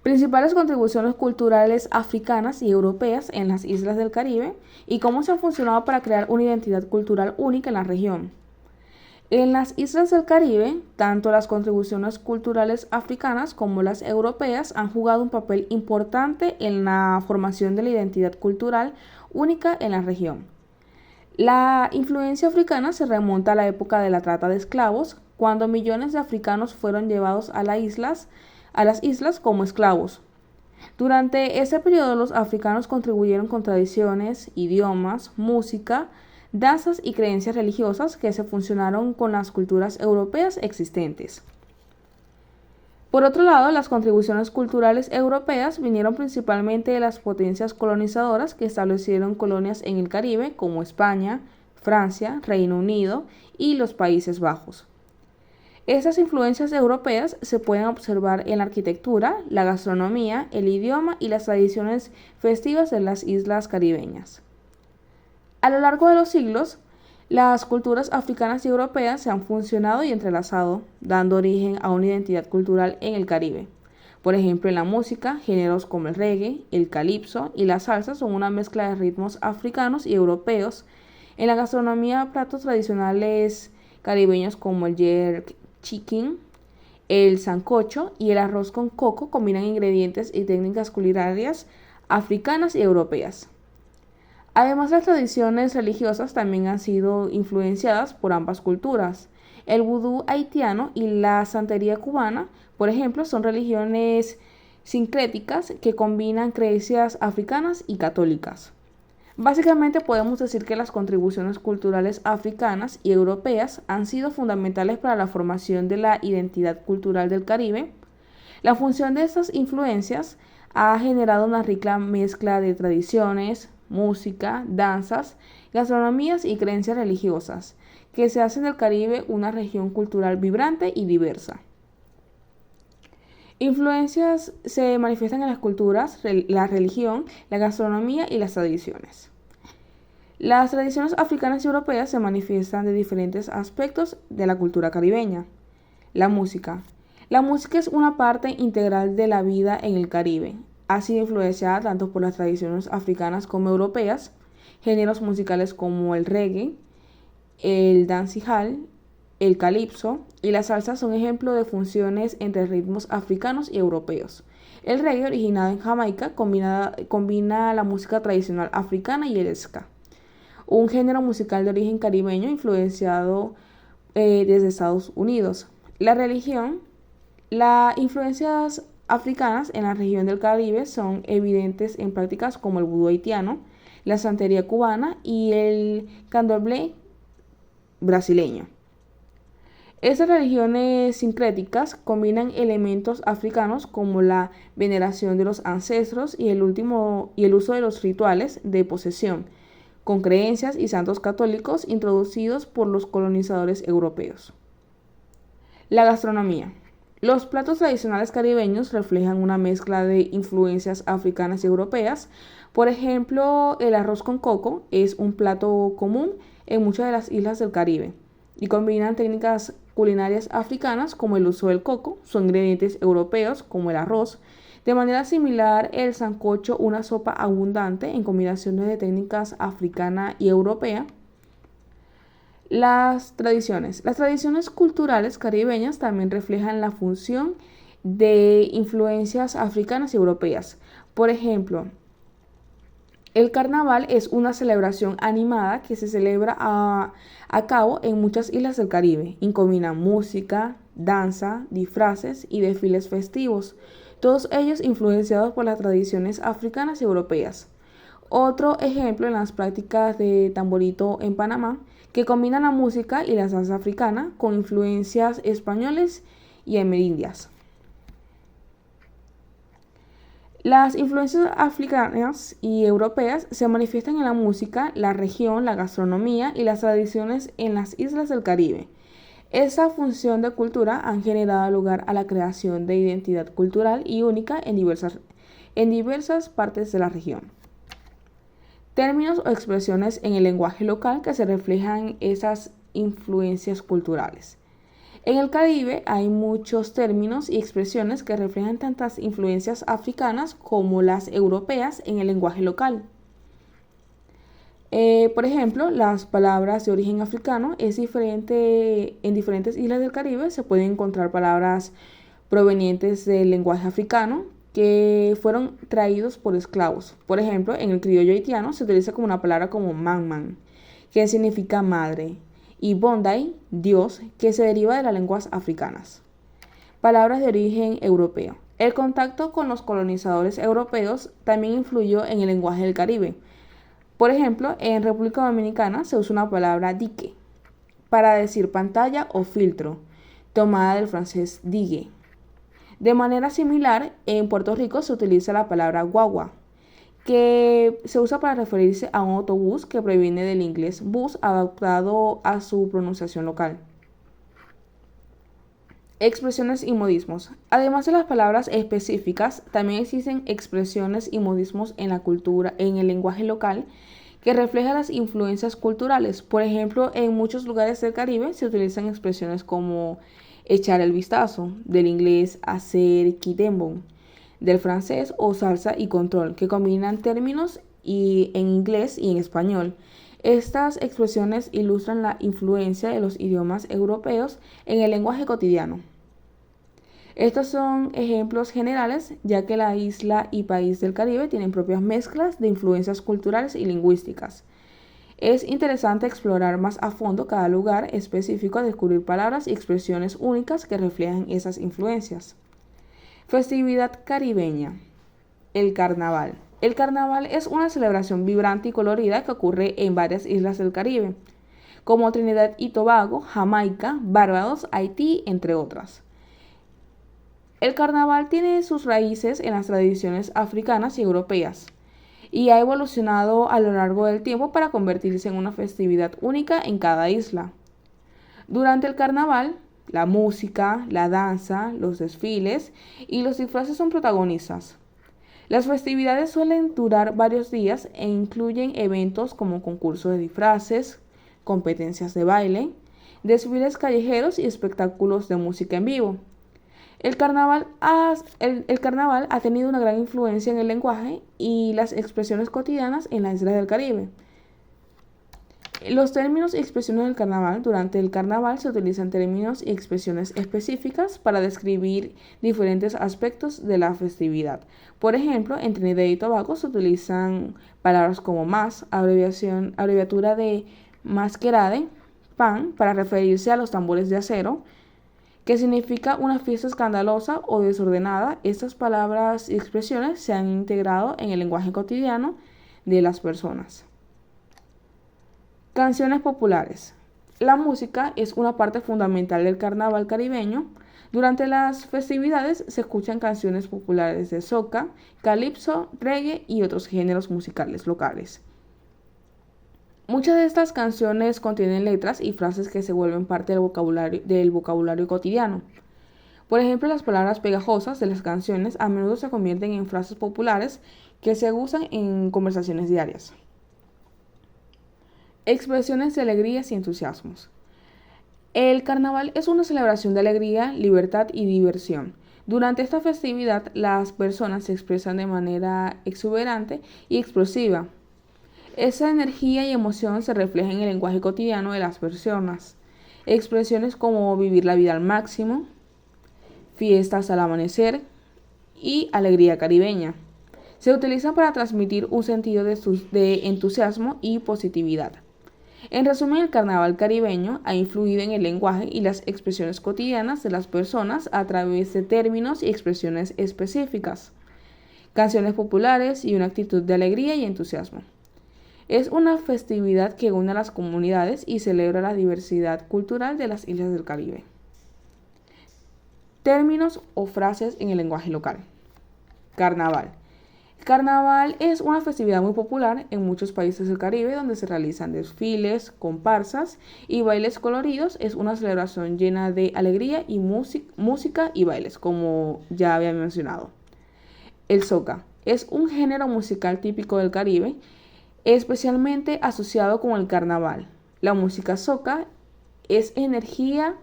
Principales contribuciones culturales africanas y europeas en las islas del Caribe y cómo se han funcionado para crear una identidad cultural única en la región. En las islas del Caribe, tanto las contribuciones culturales africanas como las europeas han jugado un papel importante en la formación de la identidad cultural única en la región. La influencia africana se remonta a la época de la trata de esclavos, cuando millones de africanos fueron llevados a las islas como esclavos. Durante ese periodo los africanos contribuyeron con tradiciones, idiomas, música, danzas y creencias religiosas que se fusionaron con las culturas europeas existentes. Por otro lado, las contribuciones culturales europeas vinieron principalmente de las potencias colonizadoras que establecieron colonias en el Caribe como España, Francia, Reino Unido y los Países Bajos. Estas influencias europeas se pueden observar en la arquitectura, la gastronomía, el idioma y las tradiciones festivas de las islas caribeñas. A lo largo de los siglos, las culturas africanas y europeas se han fusionado y entrelazado, dando origen a una identidad cultural en el Caribe. Por ejemplo, en la música, géneros como el reggae, el calipso y la salsa son una mezcla de ritmos africanos y europeos. En la gastronomía, platos tradicionales caribeños como el jerk chicken, el sancocho y el arroz con coco combinan ingredientes y técnicas culinarias africanas y europeas. Además, las tradiciones religiosas también han sido influenciadas por ambas culturas. El vudú haitiano y la santería cubana, por ejemplo, son religiones sincréticas que combinan creencias africanas y católicas. Básicamente podemos decir que las contribuciones culturales africanas y europeas han sido fundamentales para la formación de la identidad cultural del Caribe. La función de estas influencias ha generado una rica mezcla de tradiciones, música, danzas, gastronomías y creencias religiosas, que se hacen del Caribe una región cultural vibrante y diversa. Influencias se manifiestan en las culturas, la religión, la gastronomía y las tradiciones. Las tradiciones africanas y europeas se manifiestan de diferentes aspectos de la cultura caribeña. La música. La música es una parte integral de la vida en el Caribe. Ha sido influenciada tanto por las tradiciones africanas como europeas. Géneros musicales como el reggae, el dancehall, el calipso y la salsa son ejemplos de funciones entre ritmos africanos y europeos. El reggae, originado en Jamaica, combina la música tradicional africana y el ska, un género musical de origen caribeño influenciado desde Estados Unidos. La religión, las influencias africanas en la región del Caribe son evidentes en prácticas como el vudú haitiano, la santería cubana y el candomblé brasileño. Estas religiones sincréticas combinan elementos africanos como la veneración de los ancestros y el uso de los rituales de posesión, con creencias y santos católicos introducidos por los colonizadores europeos. La gastronomía. Los platos tradicionales caribeños reflejan una mezcla de influencias africanas y europeas. Por ejemplo, el arroz con coco es un plato común en muchas de las islas del Caribe y combinan técnicas culinarias africanas como el uso del coco, son ingredientes europeos como el arroz. De manera similar, el sancocho, una sopa abundante en combinaciones de técnicas africana y europea. Las tradiciones. Las tradiciones culturales caribeñas también reflejan la función de influencias africanas y europeas. Por ejemplo, el carnaval es una celebración animada que se celebra a cabo en muchas islas del Caribe y combina música, danza, disfraces y desfiles festivos, todos ellos influenciados por las tradiciones africanas y europeas. Otro ejemplo en las prácticas de tamborito en Panamá, que combinan la música y la danza africana con influencias españoles y amerindias. Las influencias africanas y europeas se manifiestan en la música, la región, la gastronomía y las tradiciones en las islas del Caribe. Esa función de cultura han generado lugar a la creación de identidad cultural y única en diversas partes de la región. Términos o expresiones en el lenguaje local que se reflejan esas influencias culturales. En el Caribe hay muchos términos y expresiones que reflejan tantas influencias africanas como las europeas en el lenguaje local. Por ejemplo, las palabras de origen africano es diferente en diferentes islas del Caribe. Se pueden encontrar palabras provenientes del lenguaje africano que fueron traídos por esclavos. Por ejemplo, en el criollo haitiano se utiliza como una palabra como man, que significa madre, y Bondi, Dios, que se deriva de las lenguas africanas. Palabras de origen europeo. El contacto con los colonizadores europeos también influyó en el lenguaje del Caribe. Por ejemplo, en República Dominicana se usa una palabra dique para decir pantalla o filtro, tomada del francés digue. De manera similar, en Puerto Rico se utiliza la palabra guagua, que se usa para referirse a un autobús que proviene del inglés bus adaptado a su pronunciación local. Expresiones y modismos. Además de las palabras específicas, también existen expresiones y modismos en la cultura, en el lenguaje local, que reflejan las influencias culturales. Por ejemplo, en muchos lugares del Caribe se utilizan expresiones como echar el vistazo, del inglés hacer quitembo, del francés o salsa y control, que combinan términos en inglés y en español. Estas expresiones ilustran la influencia de los idiomas europeos en el lenguaje cotidiano. Estos son ejemplos generales, ya que la isla y país del Caribe tienen propias mezclas de influencias culturales y lingüísticas. Es interesante explorar más a fondo cada lugar específico, a descubrir palabras y expresiones únicas que reflejan esas influencias. Festividad caribeña. El carnaval. El carnaval es una celebración vibrante y colorida que ocurre en varias islas del Caribe, como Trinidad y Tobago, Jamaica, Barbados, Haití, entre otras. El carnaval tiene sus raíces en las tradiciones africanas y europeas y ha evolucionado a lo largo del tiempo para convertirse en una festividad única en cada isla. Durante el carnaval, la música, la danza, los desfiles y los disfraces son protagonistas. Las festividades suelen durar varios días e incluyen eventos como concursos de disfraces, competencias de baile, desfiles callejeros y espectáculos de música en vivo. El carnaval ha tenido una gran influencia en el lenguaje y las expresiones cotidianas en las islas del Caribe. Los términos y expresiones del carnaval. Durante el carnaval se utilizan términos y expresiones específicas para describir diferentes aspectos de la festividad. Por ejemplo, en Trinidad y Tobago se utilizan palabras como más, abreviatura de masquerade, pan, para referirse a los tambores de acero, que significa una fiesta escandalosa o desordenada. Estas palabras y expresiones se han integrado en el lenguaje cotidiano de las personas. Canciones populares. La música es una parte fundamental del carnaval caribeño. Durante las festividades se escuchan canciones populares de soca, calipso, reggae y otros géneros musicales locales. Muchas de estas canciones contienen letras y frases que se vuelven parte del vocabulario cotidiano. Por ejemplo, las palabras pegajosas de las canciones a menudo se convierten en frases populares que se usan en conversaciones diarias. Expresiones de alegrías y entusiasmos. El carnaval es una celebración de alegría, libertad y diversión. Durante esta festividad, las personas se expresan de manera exuberante y explosiva. Esa energía y emoción se refleja en el lenguaje cotidiano de las personas. Expresiones como vivir la vida al máximo, fiestas al amanecer y alegría caribeña se utilizan para transmitir un sentido de entusiasmo y positividad. En resumen, el carnaval caribeño ha influido en el lenguaje y las expresiones cotidianas de las personas a través de términos y expresiones específicas, canciones populares y una actitud de alegría y entusiasmo. Es una festividad que une a las comunidades y celebra la diversidad cultural de las islas del Caribe. Términos o frases en el lenguaje local. Carnaval. El carnaval es una festividad muy popular en muchos países del Caribe donde se realizan desfiles, comparsas y bailes coloridos. Es una celebración llena de alegría y música y bailes, como ya había mencionado. El soca es un género musical típico del Caribe, especialmente asociado con el carnaval. La música soca es energía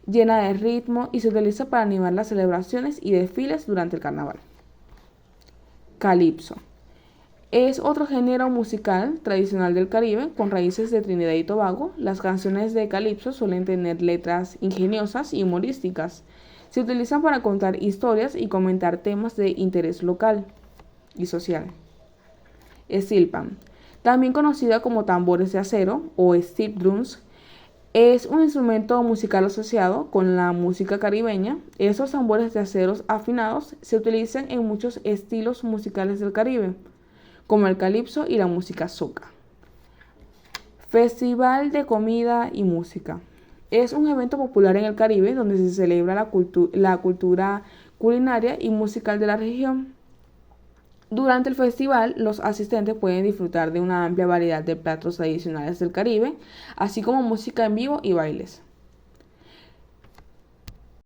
llena de ritmo y se utiliza para animar las celebraciones y desfiles durante el carnaval. Calipso. Es otro género musical tradicional del Caribe con raíces de Trinidad y Tobago. Las canciones de calipso suelen tener letras ingeniosas y humorísticas. Se utilizan para contar historias y comentar temas de interés local y social. Silpan, también conocida como tambores de acero o steel drums, es un instrumento musical asociado con la música caribeña. Estos tambores de acero afinados se utilizan en muchos estilos musicales del Caribe, como el calipso y la música soca. Festival de comida y música. Es un evento popular en el Caribe donde se celebra la cultura culinaria y musical de la región. Durante el festival, los asistentes pueden disfrutar de una amplia variedad de platos tradicionales del Caribe, así como música en vivo y bailes.